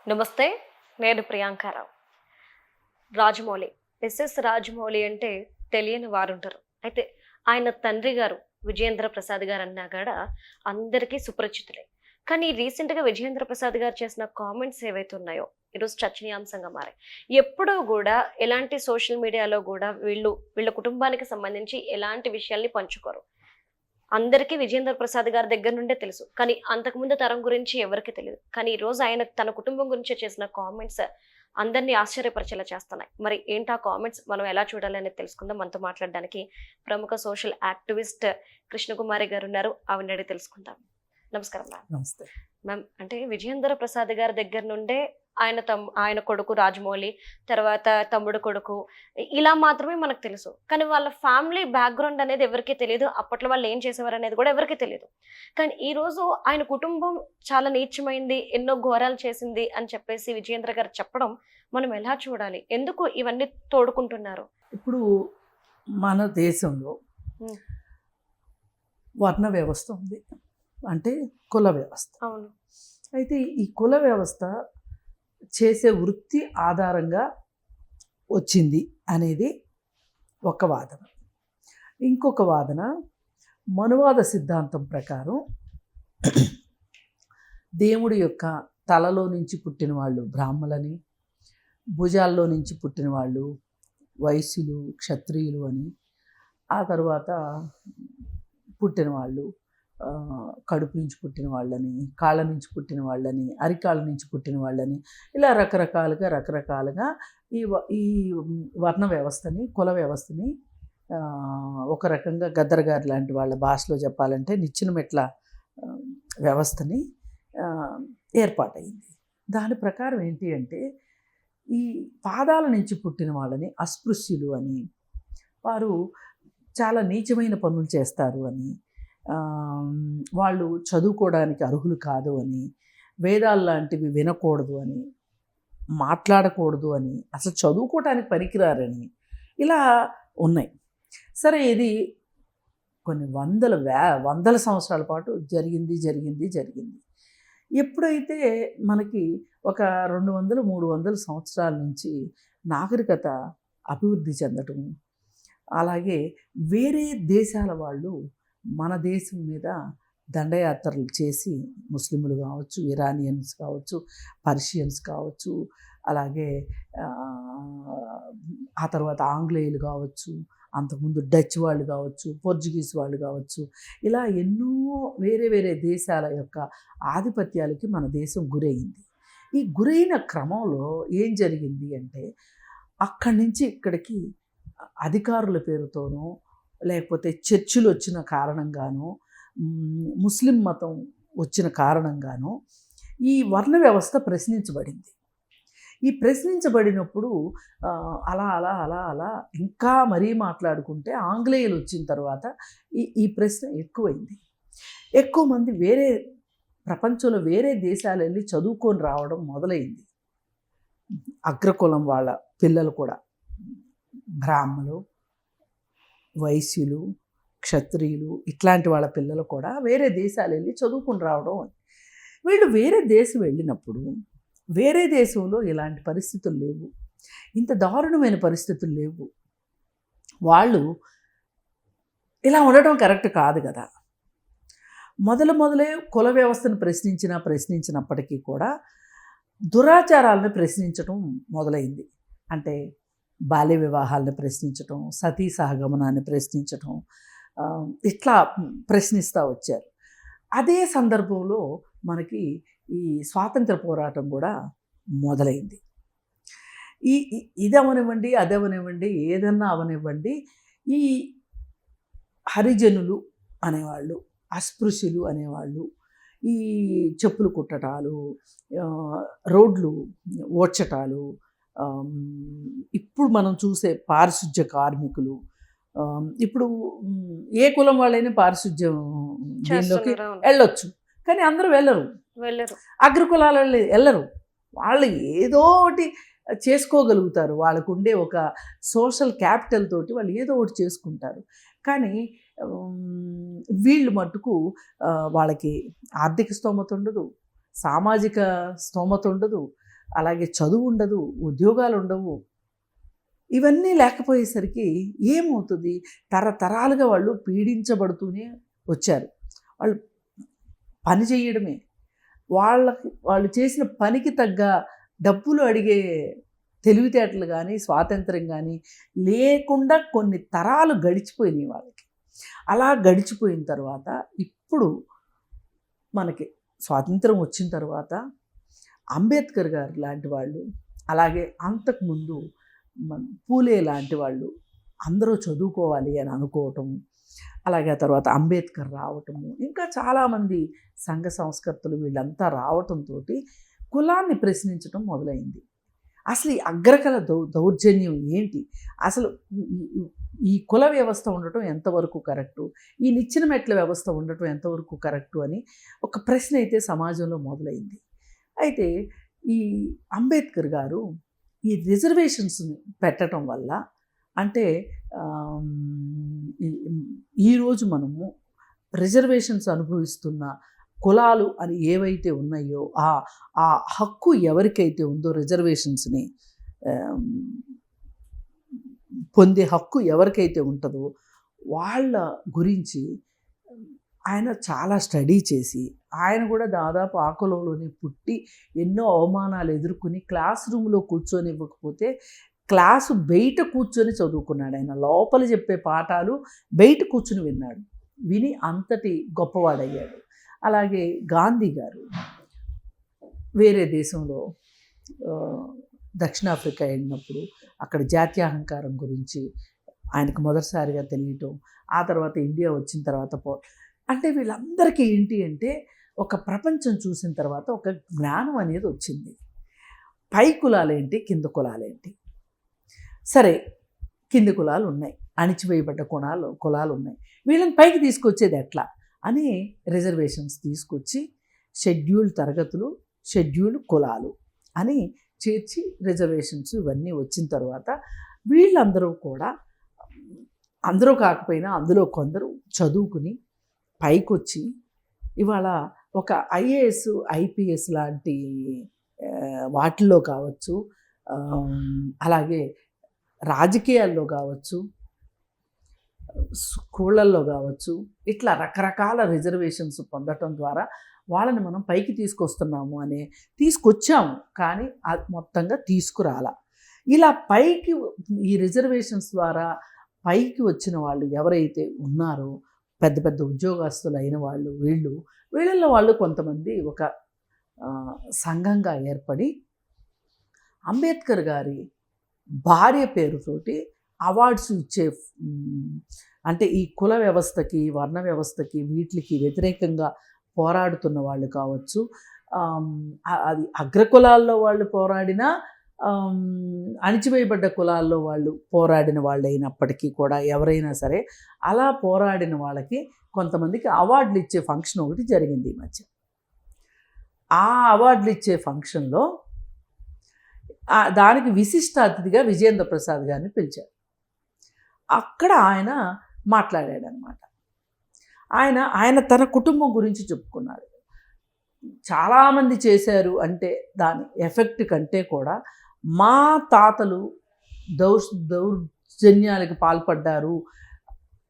నమస్తే. నేను ప్రియాంకారావు. రాజమౌళి. ఎస్ఎస్ రాజమౌళి అంటే తెలియని వారుంటారు. అయితే ఆయన తండ్రి గారు విజయేంద్ర ప్రసాద్ గారన్నా కూడా అందరికీ సుపరిచితులే. కానీ రీసెంట్‌గా విజయేంద్ర ప్రసాద్ గారు చేసిన కామెంట్స్ ఏవైతే ఉన్నాయో ఈరోజు చర్చనీయాంశంగా మారాయి. ఎప్పుడూ గూడా ఎలాంటి సోషల్ మీడియాలో గూడా వీళ్ళ కుటుంబానికి సంబంధించి ఎలాంటి విషయాల్ని పంచుకోరు. అందరికీ విజయేంద్ర ప్రసాద్ గారి దగ్గర నుండే తెలుసు. కానీ అంతకుముందు తరం గురించి ఎవరికీ తెలీదు. కానీ ఈరోజు ఆయన తన కుటుంబం గురించి చేసిన కామెంట్స్ అందరినీ ఆశ్చర్యపరిచేలా చేస్తున్నాయి. మరి ఏంటి ఆ కామెంట్స్ మనం ఎలా చూడాలి అనేది తెలుసుకుందాం. మనతో మాట్లాడడానికి ప్రముఖ సోషల్ యాక్టివిస్ట్ కృష్ణకుమారి గారు ఉన్నారు. ఆవిడని అడిగి తెలుసుకుందాం. నమస్కారం మ్యామ్. నమస్తే. మ్యామ్ అంటే విజయేంద్ర ప్రసాద్ గారి దగ్గర నుండే ఆయన కొడుకు రాజమౌళి, తర్వాత తమ్ముడు కొడుకు ఇలా మాత్రమే మనకు తెలుసు. కానీ వాళ్ళ ఫ్యామిలీ బ్యాక్‌గ్రౌండ్ అనేది ఎవరికీ తెలీదు. అప్పట్లో వాళ్ళు ఏం చేసేవారు అనేది కూడా ఎవరికీ తెలీదు. కానీ ఈరోజు ఆయన కుటుంబం చాలా నీచమైంది, ఎన్నో ఘోరాలు చేసింది అని చెప్పేసి విజయేంద్ర గారు చెప్పడం మనం ఎలా చూడాలి? ఎందుకు ఇవన్నీ తోడుకుంటున్నారు? ఇప్పుడు మన దేశంలో హ్మ్. వర్ణ వ్యవస్థ ఉంది. అంటే కుల వ్యవస్థ. అవును. అయితే ఈ కుల వ్యవస్థ చేసే వృత్తి ఆధారంగా వచ్చింది అనేది ఒక వాదన. ఇంకొక వాదన మనువాద సిద్ధాంతం ప్రకారం దేవుడి యొక్క తలలో నుంచి పుట్టిన వాళ్ళు బ్రాహ్మలని, భుజాల్లో నుంచి పుట్టిన వాళ్ళు వైశ్యులు, క్షత్రియులు అని, ఆ తర్వాత పుట్టిన వాళ్ళు కడుపు నుంచి పుట్టిన వాళ్ళని, కాళ్ళ నుంచి పుట్టిన వాళ్ళని, అరికాళ్ళ నుంచి పుట్టిన వాళ్ళని, ఇలా రకరకాలుగా ఈ వర్ణ వ్యవస్థని, కుల వ్యవస్థని ఒక రకంగా గద్దర్ గారు లాంటి వాళ్ళ భాషలో చెప్పాలంటే నిచ్చెన మెట్ల వ్యవస్థని ఏర్పాటైంది. దాని ప్రకారం ఏంటి అంటే ఈ పాదాల నుంచి పుట్టిన వాళ్ళని అస్పృశ్యులు అని, వారు చాలా నీచమైన పనులు చేస్తారు అని, వాళ్ళు చదువుకోవడానికి అర్హులు కాదు అని, వేదాలు లాంటివి వినకూడదు అని, మాట్లాడకూడదు అని, అసలు చదువుకోవడానికి పనికిరారని ఇలా ఉన్నాయి. సరే, ఇది కొన్ని వందల సంవత్సరాల పాటు జరిగింది. ఎప్పుడైతే మనకి ఒక 200-300 సంవత్సరాల నుంచి నాగరికత అభివృద్ధి చెందటం, అలాగే వేరే దేశాల వాళ్ళు మన దేశం మీద దండయాత్రలు చేసి, ముస్లింలు కావచ్చు, ఇరానియన్స్ కావచ్చు, పర్షియన్స్ కావచ్చు, అలాగే ఆ తర్వాత ఆంగ్లేయులు కావచ్చు, అంతకుముందు డచ్ వాళ్ళు కావచ్చు, పోర్చుగీస్ వాళ్ళు కావచ్చు, ఇలా ఎన్నో వేరే దేశాల యొక్క ఆధిపత్యాలకి మన దేశం గురయింది. ఈ గురైన క్రమంలో ఏం జరిగింది అంటే అక్కడి నుంచి ఇక్కడికి అధికారుల పేరుతోనో, లేకపోతే చర్చిలు వచ్చిన కారణంగానో, ముస్లిం మతం వచ్చిన కారణంగానో ఈ వర్ణ వ్యవస్థ ప్రశ్నించబడింది. ఈ ప్రశ్నించబడినప్పుడు అలా ఇంకా మరీ మాట్లాడుకుంటే ఆంగ్లేయులు వచ్చిన తర్వాత ఈ ప్రశ్న ఎక్కువైంది. ఎక్కువ మంది ప్రపంచంలో వేరే దేశాలు వెళ్ళి చదువుకొని రావడం మొదలైంది. అగ్రకులం వాళ్ళ పిల్లలు కూడా, బ్రాహ్మలు, వైశ్యులు, క్షత్రియులు, ఇట్లాంటి వాళ్ళ పిల్లలు కూడా వేరే దేశాలు వెళ్ళి చదువుకుని రావడం. వీళ్ళు వేరే దేశం వెళ్ళినప్పుడు వేరే దేశంలో ఇలాంటి పరిస్థితులు లేవు, ఇంత దారుణమైన పరిస్థితులు లేవు. వాళ్ళు ఇలా ఉండటం కరెక్ట్ కాదు కదా. మొదలే కుల వ్యవస్థను ప్రశ్నించినప్పటికీ కూడా దురాచారాలను ప్రశ్నించడం మొదలైంది. అంటే బాల్య వివాహాలను ప్రశ్నించటం, సతీ సహగమనాన్ని ప్రశ్నించటం, ఇట్లా ప్రశ్నిస్తూ వచ్చారు. అదే సందర్భంలో మనకి ఈ స్వాతంత్ర పోరాటం కూడా మొదలైంది. ఇది అవనివ్వండి, అదవనివ్వండి, ఏదన్నా అవనివ్వండి, ఈ హరిజనులు అనేవాళ్ళు, అస్పృశ్యులు అనేవాళ్ళు, ఈ చెప్పులు కుట్టటాలు, రోడ్లు ఓడ్చటాలు, ఇప్పుడు మనం చూసే పారిశుధ్య కార్మికులు, ఇప్పుడు ఏ కులం వాళ్ళైనా పారిశుధ్యం దీనిలోకి వెళ్ళొచ్చు, కానీ అందరూ వెళ్ళరు. అగ్రకులాల వాళ్ళు వెళ్ళరు. వాళ్ళు ఏదో ఒకటి చేసుకోగలుగుతారు. వాళ్ళకు ఉండే ఒక సోషల్ క్యాపిటల్ తోటి వాళ్ళు ఏదో ఒకటి చేసుకుంటారు. కానీ వీళ్ళు మట్టుకు వాళ్ళకి ఆర్థిక స్తోమత ఉండదు, సామాజిక స్తోమత ఉండదు, అలాగే చదువు ఉండదు, ఉద్యోగాలు ఉండవు. ఇవన్నీ లేకపోయేసరికి ఏమవుతుంది, తరతరాలుగా వాళ్ళు పీడించబడుతూనే వచ్చారు. వాళ్ళు పని చేయడమే, వాళ్ళు చేసిన పనికి తగ్గ డబ్బులు అడిగే తెలివితేటలు కానీ స్వాతంత్రం కానీ లేకుండా కొన్ని తరాలు గడిచిపోయినాయి వాళ్ళకి. అలా గడిచిపోయిన తర్వాత ఇప్పుడు మనకి స్వాతంత్రం వచ్చిన తర్వాత అంబేద్కర్ గారు లాంటి వాళ్ళు, అలాగే అంతకుముందు పూలే లాంటి వాళ్ళు అందరూ చదువుకోవాలి అని అనుకోవటం, అలాగే ఆ తర్వాత అంబేద్కర్ రావటము, ఇంకా చాలామంది సంఘ సంస్కర్తలు వీళ్ళంతా రావటంతో కులాన్ని ప్రశ్నించడం మొదలైంది. అసలు ఈ అగ్రకల దౌర్జన్యం ఏంటి, అసలు ఈ కుల వ్యవస్థ ఉండటం ఎంతవరకు కరెక్టు, ఈ నిచ్చెన మెట్ల వ్యవస్థ ఉండటం ఎంతవరకు కరెక్టు అని ఒక ప్రశ్న అయితే సమాజంలో మొదలైంది. అయితే ఈ అంబేద్కర్ గారు ఈ రిజర్వేషన్స్ని పెట్టడం వల్ల, అంటే ఈరోజు మనము రిజర్వేషన్స్ అనుభవిస్తున్న కులాలు అని ఏవైతే ఉన్నాయో ఆ హక్కు ఎవరికైతే ఉందో, రిజర్వేషన్స్ని పొందే హక్కు ఎవరికైతే ఉంటుందో వాళ్ళ గురించి ఆయన చాలా స్టడీ చేసి, ఆయన కూడా దాదాపు ఆ కులంలోనే పుట్టి ఎన్నో అవమానాలు ఎదుర్కొని క్లాస్ రూమ్లో కూర్చొని ఇవ్వకపోతే క్లాసు బయట కూర్చొని చదువుకున్నాడు. ఆయన లోపల చెప్పే పాఠాలు బయట కూర్చుని విన్నాడు, విని అంతటి గొప్పవాడయ్యాడు. అలాగే గాంధీ గారు వేరే దేశంలో దక్షిణాఫ్రికా వెళ్ళినప్పుడు అక్కడ జాత్యాహంకారం గురించి ఆయనకు మొదటిసారిగా తెలియటం, ఆ తర్వాత ఇండియా వచ్చిన తర్వాత అంటే వీళ్ళందరికీ ఏంటి అంటే ఒక ప్రపంచం చూసిన తర్వాత ఒక జ్ఞానం అనేది వచ్చింది. పై కులాలేంటి, కింద కులాలేంటి. సరే, కింది కులాలు ఉన్నాయి, అణిచివేయబడ్డ కులాలు ఉన్నాయి, వీళ్ళని పైకి తీసుకొచ్చేది ఎట్లా అని రిజర్వేషన్స్ తీసుకొచ్చి షెడ్యూల్డ్ తరగతులు, షెడ్యూల్డ్ కులాలు అని చేర్చి రిజర్వేషన్స్ ఇవన్నీ వచ్చిన తర్వాత వీళ్ళందరూ కూడా, అందరూ కాకపోయినా అందులో కొందరు చదువుకుని పైకొచ్చి ఇవాళ ఒక ఐఏఎస్ ఐపీఎస్ లాంటి వాటిల్లో కావచ్చు, అలాగే రాజకీయాల్లో కావచ్చు, స్కూళ్ళల్లో కావచ్చు, ఇట్లా రకరకాల రిజర్వేషన్స్ పొందటం ద్వారా వాళ్ళని మనం పైకి తీసుకొచ్చాము, కానీ అది మొత్తంగా తీసుకురాల. ఇలా పైకి ఈ రిజర్వేషన్స్ ద్వారా పైకి వచ్చిన వాళ్ళు ఎవరైతే ఉన్నారో, పెద్ద పెద్ద ఉద్యోగస్తులు అయిన వాళ్ళు, వీళ్ళల్లో వాళ్ళు కొంతమంది ఒక సంఘంగా ఏర్పడి అంబేద్కర్ గారి భార్య పేరుతోటి అవార్డ్స్ ఇచ్చే, అంటే ఈ కుల వ్యవస్థకి, వర్ణ వ్యవస్థకి, వీటికి వ్యతిరేకంగా పోరాడుతున్న వాళ్ళు కావచ్చు, అది అగ్రకులాల్లో వాళ్ళు పోరాడినా, అణిచివేయబడ్డ కులాల్లో వాళ్ళు పోరాడిన వాళ్ళు అయినప్పటికీ కూడా ఎవరైనా సరే అలా పోరాడిన వాళ్ళకి కొంతమందికి అవార్డులు ఇచ్చే ఫంక్షన్ ఒకటి జరిగింది ఈ మధ్య. ఆ అవార్డులు ఇచ్చే ఫంక్షన్లో దానికి విశిష్ట అతిథిగా విజయేంద్ర ప్రసాద్ గారిని పిలిచారు. అక్కడ ఆయన మాట్లాడాడనమాట. ఆయన తన కుటుంబం గురించి చెప్పుకున్నాడు. చాలామంది చేశారు అంటే దాని ఎఫెక్ట్ కంటే కూడా మా తాతలు దౌర్జన్యాలకు పాల్పడ్డారు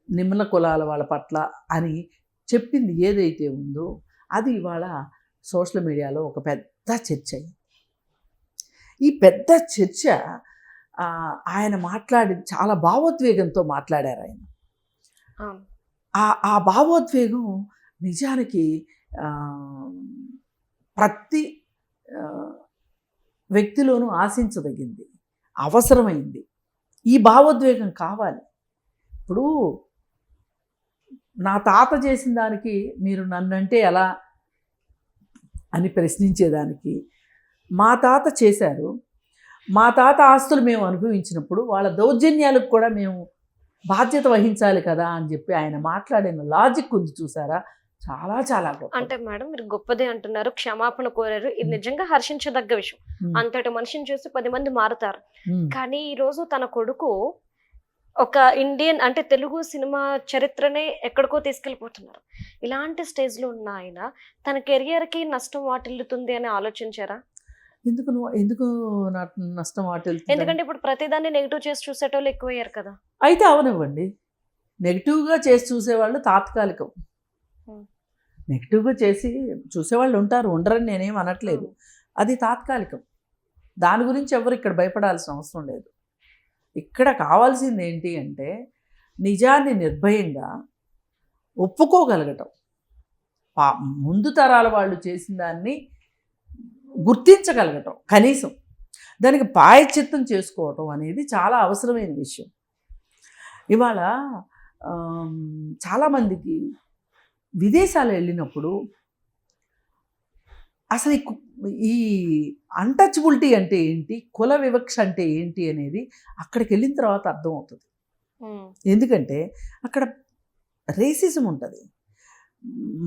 నిమ్న కులాల వాళ్ళ పట్ల అని చెప్పింది ఏదైతే ఉందో అది ఇవాళ సోషల్ మీడియాలో ఒక పెద్ద చర్చ అయింది. ఈ పెద్ద చర్చ ఆయన చాలా భావోద్వేగంతో మాట్లాడారు ఆయన. ఆ భావోద్వేగం నిజానికి ప్రతి వ్యక్తిలోనూ ఆశించదగింది, అవసరమైంది. ఈ భావోద్వేగం కావాలి. ఇప్పుడు నా తాత చేసిన దానికి మీరు నన్నంటే ఎలా అని ప్రశ్నించేదానికి, మా తాత చేశారు, మా తాత ఆస్తులు మేము అనుభవించినప్పుడు వాళ్ళ దౌర్జన్యాలకు కూడా మేము బాధ్యత వహించాలి కదా అని చెప్పి ఆయన మాట్లాడిన లాజిక్ ఉంది చూసారా, చాలా చాలా గొప్ప. అంటే మేడం మీరు గొప్పదే అంటున్నారు, క్షమాపణ కోరారు, ఇది నిజంగా హర్షించదగ్గ విషయం. అంతటి మనిషిని చూసి 10 మంది మారుతారు. కానీ ఈ రోజు తన కొడుకు ఒక ఇండియన్ అంటే తెలుగు సినిమా చరిత్రనే ఎక్కడికో తీసుకెళ్ళిపోతున్నారు. ఇలాంటి స్టేజ్లో ఉన్న ఆయన తన కెరియర్కి నష్టం వాటిల్లుతుంది అని ఆలోచించారా? ఎందుకు నష్టం వాటిల్తుంది? ఎందుకంటే ఇప్పుడు ప్రతిదాన్ని నెగిటివ్ చేసి చూసేటోళ్ళు ఎక్కువయ్యారు కదా. అయితే అవనివ్వండి, నెగిటివ్గా చేసి చూసేవాళ్ళు తాత్కాలికం. నెగిటివ్గా చేసి చూసేవాళ్ళు ఉంటారు, ఉండరని నేనేం అనట్లేదు. అది తాత్కాలికం. దాని గురించి ఎవరు ఇక్కడ భయపడాల్సిన అవసరం లేదు. ఇక్కడ కావాల్సింది ఏంటి అంటే నిజాన్ని నిర్భయంగా ఒప్పుకోగలగటం, ముందు తరాల వాళ్ళు చేసిన దాన్ని గుర్తించగలగటం, కనీసం దానికి ప్రాయశ్చిత్తం చేసుకోవటం అనేది చాలా అవసరమైన విషయం. ఇవాళ చాలామందికి విదేశాలు వెళ్ళినప్పుడు అసలు ఈ అన్టచబిలిటీ అంటే ఏంటి, కుల వివక్ష అంటే ఏంటి అనేది అక్కడికి వెళ్ళిన తర్వాత అర్థమవుతుంది. ఎందుకంటే అక్కడ రేసిజం ఉంటుంది.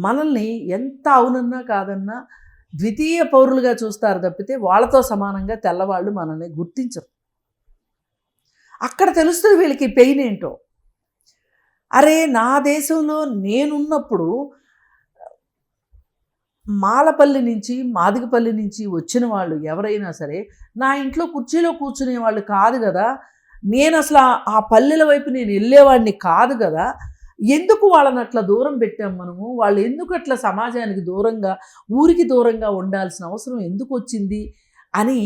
మనల్ని ఎంత అవునన్నా కాదన్నా ద్వితీయ పౌరులుగా చూస్తారు తప్పితే వాళ్ళతో సమానంగా తెల్లవాళ్ళు మనల్ని గుర్తించరు. అక్కడ తెలుస్తుంది వీళ్ళకి పెయిన్ ఏంటో. అరే, నా దేశంలో నేనున్నప్పుడు మాలపల్లి నుంచి, మాదిగపల్లి నుంచి వచ్చిన వాళ్ళు ఎవరైనా సరే నా ఇంట్లో కుర్చీలో కూర్చునే వాళ్ళు కాదు కదా, నేను అసలు ఆ పల్లెల వైపు నేను వెళ్ళేవాడిని కాదు కదా, ఎందుకు వాళ్ళని అట్లా దూరం పెట్టాం మనము, వాళ్ళు ఎందుకు అట్లా సమాజానికి దూరంగా, ఊరికి దూరంగా ఉండాల్సిన అవసరం ఎందుకు వచ్చింది అని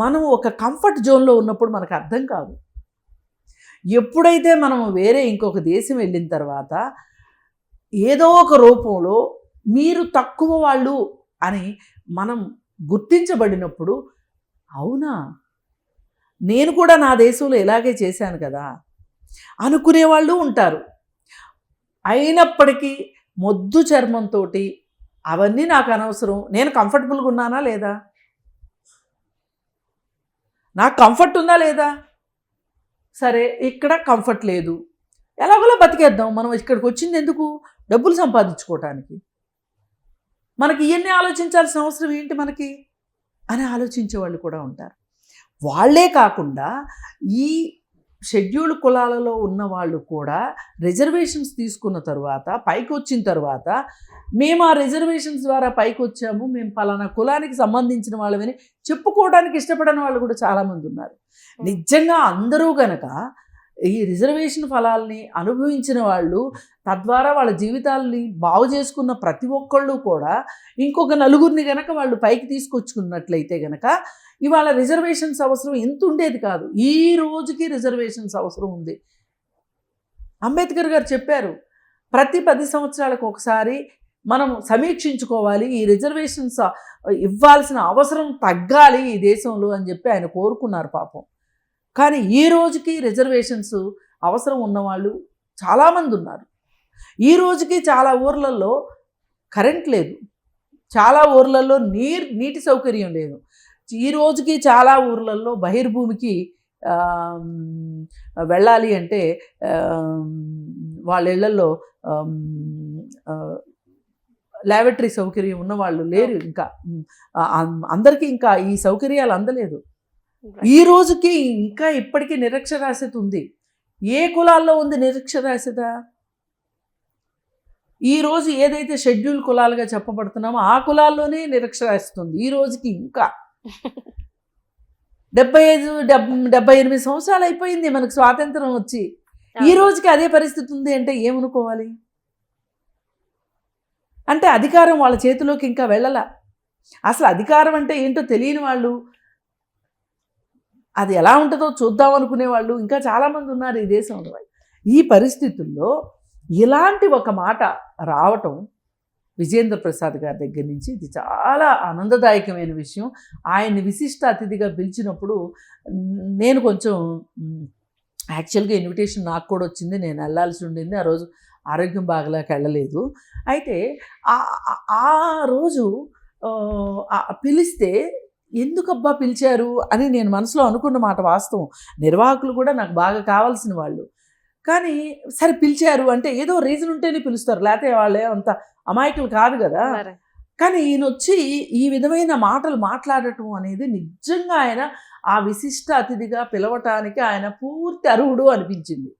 మనం ఒక కంఫర్ట్ జోన్లో ఉన్నప్పుడు మనకు అర్థం కాదు. ఎప్పుడైతే మనం వేరే ఇంకొక దేశం వెళ్ళిన తర్వాత ఏదో ఒక రూపంలో మీరు తక్కువ వాళ్ళు అని మనం గుర్తించబడినప్పుడు, అవునా నేను కూడా నా దేశంలో ఇలాగే చేశాను కదా అనుకునేవాళ్ళు ఉంటారు. అయినప్పటికీ మొద్దు చర్మంతో అవన్నీ నాకు అనవసరం, నేను కంఫర్టబుల్గా ఉన్నానా లేదా, నాకు కంఫర్ట్ ఉందా లేదా, సరే ఇక్కడ కంఫర్ట్ లేదు, ఎలాగోలా బతికేద్దాం, మనం ఇక్కడికి వచ్చింది ఎందుకు, డబ్బులు సంపాదించుకోవటానికి, మనకి ఇవన్నీ ఆలోచించాల్సిన అవసరం ఏంటి మనకి అని ఆలోచించే వాళ్ళు కూడా ఉంటారు. వాళ్ళే కాకుండా ఈ షెడ్యూల్డ్ కులాలలో ఉన్న వాళ్ళు కూడా రిజర్వేషన్స్ తీసుకున్న తర్వాత పైకి వచ్చిన తర్వాత, మేము ఆ రిజర్వేషన్స్ ద్వారా పైకి వచ్చాము, మేము పలానా కులానికి సంబంధించిన వాళ్ళమని చెప్పుకోవడానికి ఇష్టపడని వాళ్ళు కూడా చాలామంది ఉన్నారు. నిజంగా అందరూ గనక ఈ రిజర్వేషన్ ఫలాల్ని అనుభవించిన వాళ్ళు, తద్వారా వాళ్ళ జీవితాలని బాగు చేసుకున్న ప్రతి ఒక్కళ్ళు కూడా ఇంకొక నలుగురిని గనక వాళ్ళు పైకి తీసుకొచ్చుకున్నట్లయితే గనక ఇవాళ రిజర్వేషన్స్ అవసరం ఎంత ఉండేది కాదు. ఈ రోజుకి రిజర్వేషన్స్ అవసరం ఉంది. అంబేద్కర్ గారు చెప్పారు, ప్రతి 10 సంవత్సరాలకు ఒకసారి మనం సమీక్షించుకోవాలి, ఈ రిజర్వేషన్స్ ఇవ్వాల్సిన అవసరం తగ్గాలి ఈ దేశంలో అని చెప్పి ఆయన కోరుకున్నారు పాపం. కానీ ఈ రోజుకి రిజర్వేషన్స్ అవసరం ఉన్నవాళ్ళు చాలామంది ఉన్నారు. ఈ రోజుకి చాలా ఊర్లలో కరెంట్ లేదు, చాలా ఊర్లలో నీటి సౌకర్యం లేదు. ఈ రోజుకి చాలా ఊర్లలో బహిర్భూమికి వెళ్ళాలి అంటే వాళ్ళ ఇళ్లలో ల్యాబొరేటరీ సౌకర్యం ఉన్నవాళ్ళు లేరు. ఇంకా అందరికీ ఇంకా ఈ సౌకర్యాలు అందలేదు. ఈ రోజుకి ఇంకా ఇప్పటికీ నిరక్షరాస్యత ఉంది. ఏ కులాల్లో ఉంది నిరక్షరాస్యత? ఈరోజు ఏదైతే షెడ్యూల్ కులాలుగా చెప్పబడుతున్నామో ఆ కులాల్లోనే నిరక్షరాస్యత ఉంది ఈ రోజుకి. ఇంకా 75-78 సంవత్సరాలు అయిపోయింది మనకు స్వాతంత్రం వచ్చి, ఈ రోజుకి అదే పరిస్థితి ఉంది అంటే ఏమనుకోవాలి? అంటే అధికారం వాళ్ళ చేతిలోకి ఇంకా వెళ్ళలా. అసలు అధికారం అంటే ఏంటో తెలియని వాళ్ళు, అది ఎలా ఉంటుందో చూద్దాం అనుకునే వాళ్ళు ఇంకా చాలామంది ఉన్నారు ఈ దేశంలో. ఈ పరిస్థితుల్లో ఇలాంటి ఒక మాట రావటం విజయేంద్ర ప్రసాద్ గారి దగ్గర నుంచి ఇది చాలా ఆనందదాయకమైన విషయం. ఆయన్ని విశిష్ట అతిథిగా పిలిచినప్పుడు నేను కొంచెం యాక్చువల్గా ఇన్విటేషన్ నాకు కూడా వచ్చింది, నేను వెళ్ళాల్సి ఉండింది. ఆ రోజు ఆరోగ్యం బాగలేక వెళ్ళలేదు. అయితే ఆ రోజు పిలిస్తే ఎందుకబ్బా పిలిచారు అని నేను మనసులో అనుకున్న మాట వాస్తవం. నిర్వాహకులు కూడా నాకు బాగా కావాల్సిన వాళ్ళు. కానీ సరే పిలిచారు అంటే ఏదో రీజన్ ఉంటేనే పిలుస్తారు, లేకపోతే వాళ్ళే అంత అమాయకులు కాదు కదా. కానీ ఈయన వచ్చి ఈ విధమైన మాటలు మాట్లాడటం అనేది నిజంగా ఆయన ఆ విశిష్ట అతిథిగా పిలవటానికి ఆయన పూర్తి అర్హుడు అనిపించింది.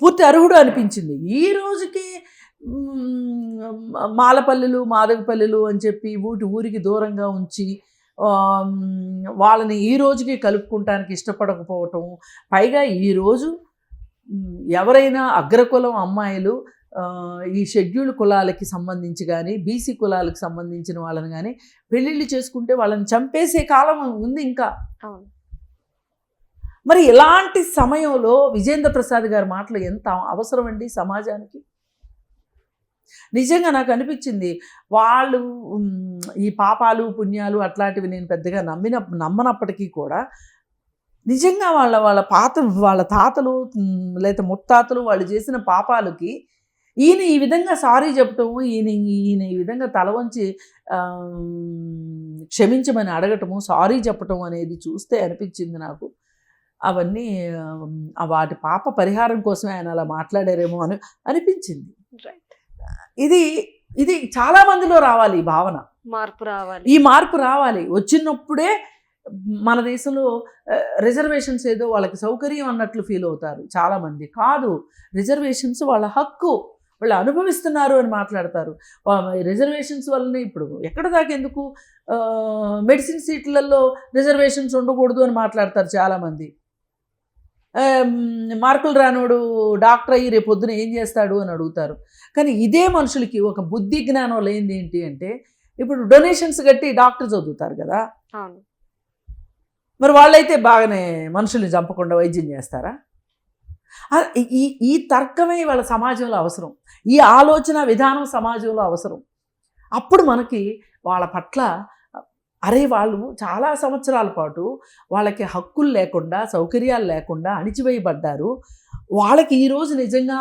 పూర్తి అర్హుడు అనిపించింది. ఈ రోజుకి మాలపల్లెలు, మాదగపల్లెలు అని చెప్పి ఊరికి దూరంగా ఉంచి వాళ్ళని ఈ రోజుకి కలుపుకుంటానికి ఇష్టపడకపోవటం, పైగా ఈరోజు ఎవరైనా అగ్రకులం అమ్మాయిలు ఈ షెడ్యూల్డ్ కులాలకి సంబంధించి కానీ బీసీ కులాలకు సంబంధించిన వాళ్ళని కానీ పెళ్ళిళ్ళు చేసుకుంటే వాళ్ళని చంపేసే కాలం ఉంది ఇంకా. అవును. మరి ఇలాంటి సమయంలో విజేంద్ర ప్రసాద్ గారి మాటలు ఎంత అవసరం అండి సమాజానికి. నిజంగా నాకు అనిపించింది వాళ్ళు ఈ పాపాలు పుణ్యాలు అట్లాంటివి నేను పెద్దగా నమ్మనప్పటికీ కూడా నిజంగా వాళ్ళ తాతలు లేదా ముత్తాతలు వాళ్ళు చేసిన పాపాలకి ఈయన ఈ విధంగా సారీ చెప్పటము, ఈయన ఈ విధంగా తల వంచి క్షమించమని అడగటము, సారీ చెప్పటం అనేది చూస్తే అనిపించింది నాకు. అవన్నీ వాటి పాప పరిహారం కోసమే ఆయన అలా మాట్లాడారేమో అని అనిపించింది. ఇది చాలా మందిలో రావాలి ఈ భావన, ఈ మార్పు రావాలి. వచ్చినప్పుడే మన దేశంలో రిజర్వేషన్స్ ఏదో వాళ్ళకి సౌకర్యం అన్నట్లు ఫీల్ అవుతారు చాలామంది. కాదు, రిజర్వేషన్స్ వాళ్ళ హక్కు, వాళ్ళు అనుభవిస్తున్నారు అని మాట్లాడతారు. రిజర్వేషన్స్ వల్లనే ఇప్పుడు ఎక్కడ దాకా ఎందుకు మెడిసిన్ సీట్లలో రిజర్వేషన్స్ ఉండకూడదు అని మాట్లాడతారు చాలామంది. మార్కులు రానోడు డాక్టర్ అయ్యి రేపు పొద్దున ఏం చేస్తాడు అని అడుగుతారు. కానీ ఇదే మనుషులకి ఒక బుద్ధి జ్ఞానం లేనిది ఏంటి అంటే, ఇప్పుడు డొనేషన్స్ కట్టి డాక్టర్ చదువుతారు కదా, మరి వాళ్ళైతే బాగానే మనుషుల్ని చంపకుండా వైద్యం చేస్తారా? ఈ తర్కమే వాళ్ళ సమాజంలో అవసరం, ఈ ఆలోచన విధానం సమాజంలో అవసరం. అప్పుడు మనకి వాళ్ళ పట్ల అరే వాళ్ళు చాలా సంవత్సరాల పాటు వాళ్ళకి హక్కులు లేకుండా సౌకర్యాలు లేకుండా అణిచివేయబడ్డారు, వాళ్ళకి ఈరోజు నిజంగా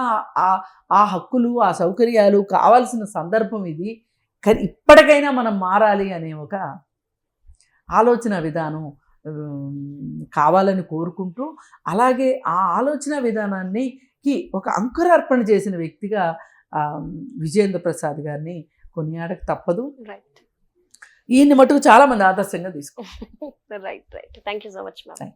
ఆ హక్కులు ఆ సౌకర్యాలు కావాల్సిన సందర్భం ఇది. కానీ ఇప్పటికైనా మనం మారాలి అనే ఒక ఆలోచన విధానం కావాలని కోరుకుంటూ, అలాగే ఆ ఆలోచన విధానానికి ఒక అంకురార్పణ చేసిన వ్యక్తిగా విజేంద్ర ప్రసాద్ గారిని కొనియాడక తప్పదు. ఈయన్ని మటుకు చాలా మంది ఆదర్శంగా తీసుకో. Right. Thank you so much ma'am.